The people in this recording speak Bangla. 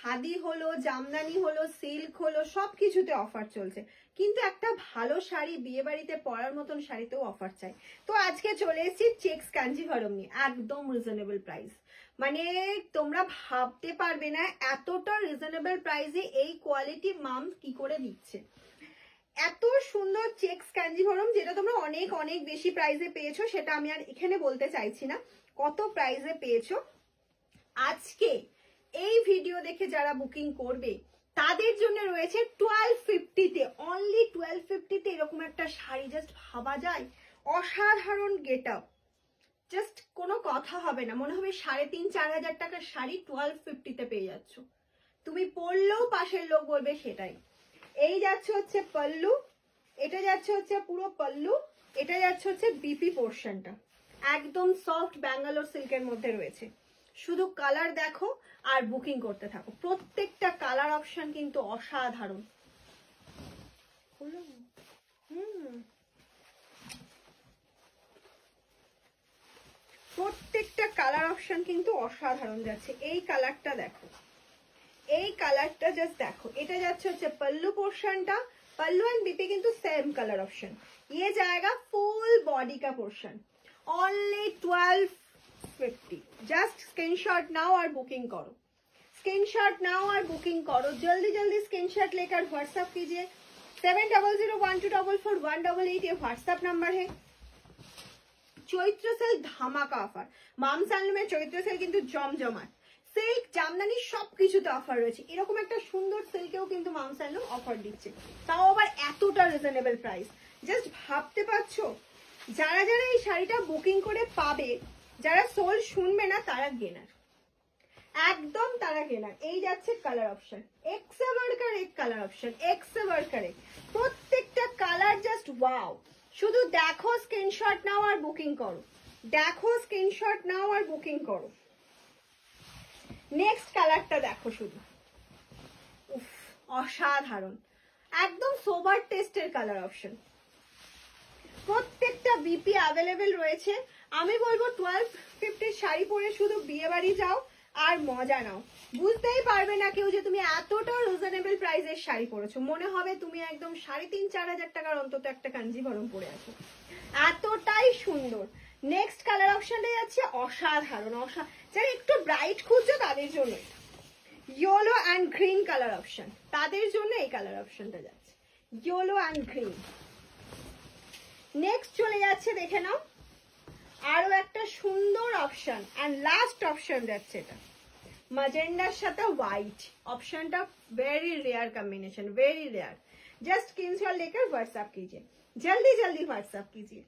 খাদি হলো, জামদানি হলো, সিল্ক হলো, সবকিছুতে অফার চলছে। কিন্তু একটা ভালো শাড়ি বিয়ে বাড়িতে পরার মতন শাড়িতেও অফার চাই। তো আজকে চলে এসেছি চেক্স কাঞ্জিভারম নিয়ে, একদম রিজনেবল প্রাইস। মানে তোমরা ভাবতে পারবে না এতটা রিজনেবল প্রাইসে এই কোয়ালিটি মাম কি করে দিচ্ছে। এত সুন্দর চেক্স কাঞ্জিভারম, যেটা তোমরা অনেক অনেক বেশি প্রাইসে পেয়েছো, সেটা আমি আর এখানে বলতে চাইছি না কত প্রাইসে পেয়েছো। আজকে এই ভিডিও দেখে যারা বুকিং করবে তাদের জন্য রয়েছে 1250-তে, অনলি 1250-তে এরকম একটা শাড়ি। জাস্ট ভাবা যায়, অসাধারণ গেট আপ, জাস্ট কোনো কথা হবে না, মনে হবে 3,500-4 হাজার টাকার শাড়ি 1250-তে পেয়ে যাচ্ছ। তুমি পরলেও পাশের লোক বলবে সেটাই। এই যাচ্ছে হচ্ছে পল্লু, এটা যাচ্ছে হচ্ছে পুরো পল্লু, এটা যাচ্ছে হচ্ছে বিপি পোর্শনটা, একদম সফট ব্যাঙ্গালোর সিল্কের মধ্যে রয়েছে। শুধু কালার দেখো আর বুকিং করতে থাকো। প্রত্যেকটা কালার অপশন কিন্তু অসাধারণ। প্রত্যেকটা কালার অপশন কিন্তু অসাধারণ যাচ্ছে। এই কালারটা দেখো, এই কালারটা জাস্ট দেখো। এটা যাচ্ছে হচ্ছে পল্লু পোর্শনটা, पल्लू एंड बीपी किंतु सेम कलर ऑप्शन। ये जाएगा फुल बॉडी का portion, only 1250। Just screenshot now और बुकिंग करो, स्क्रीनशॉट नाउ और बुकिंग करो, जल्दी जल्दी स्क्रीनशॉट लेकर व्हाट्सएप कीजिए। 7001244188 ये व्हाट्सएप नंबर है। चैत्र सेल धामाका ऑफर, माम सैंडल में चैत्र सेल किंतु जमजमाट। সিল্ক জামদানি সবকিছুতে অফার রয়েছে। এরকম একটা সুন্দর সিল্কেও কিন্তু মাম স্যান্ডেল অফার দিচ্ছে, তাও আবার এতটা রিজনেবল প্রাইস। জাস্ট ভাবতে পারছো, যারা যারা এই শাড়িটা বুকিং করে পাবে, যারা সোল শুনবে না তারা গেনার, একদম তারা গেনার। এই যাচ্ছে কালার অপশন, এক্সে বারকার এক কালার অপশন, এক্সে বারকার এক, প্রত্যেকটা কালার জাস্ট ওয়াও। শুধু দেখো, স্ক্রিনশট নাও আর বুকিং করো, দেখো স্ক্রিনশট নাও আর বুকিং করো। নেক্সট কালারটা দেখো, শুধু উফ অসাধারণ, একদম সোবার টেস্টের কালার অপশন। প্রত্যেকটা বিপি অ্যাভেলেবেল রয়েছে। আমি বলবো 1250 শাড়ি পরে শুধু বিয়ে বাড়ি যাও আর মজা নাও। বুঝতেই পারবে না কেউ যে তুমি এতটা রিজনেবল প্রাইসের শাড়ি পরেছো, মনে হবে তুমি একদম 3,500-4 হাজার টাকার অন্তত একটা কাঞ্জিভরম পরে আছো, এতটাই সুন্দর। নেক্সট কালার অপশনটা যাচ্ছে অসাধারণ, যারা একটু ব্রাইট খুঁজছো তাদের জন্য yellow and green colour option, তাদের জন্য এই কালার অপশনটা যাচ্ছে ইয়েলো অ্যান্ড গ্রিন। নেক্সট চলে যাচ্ছে, দেখে নাও আরো একটা সুন্দর অপশন, অ্যান্ড লাস্ট অপশন যাচ্ছে এটা ম্যাজেন্ডার সাথে হোয়াইট। ऑप्शनটা very rare combination, very rare. Just screenshot लेकर व्हाट्सएप कीजिए, जल्दी जल्दी व्हाट्सएप कीजिए।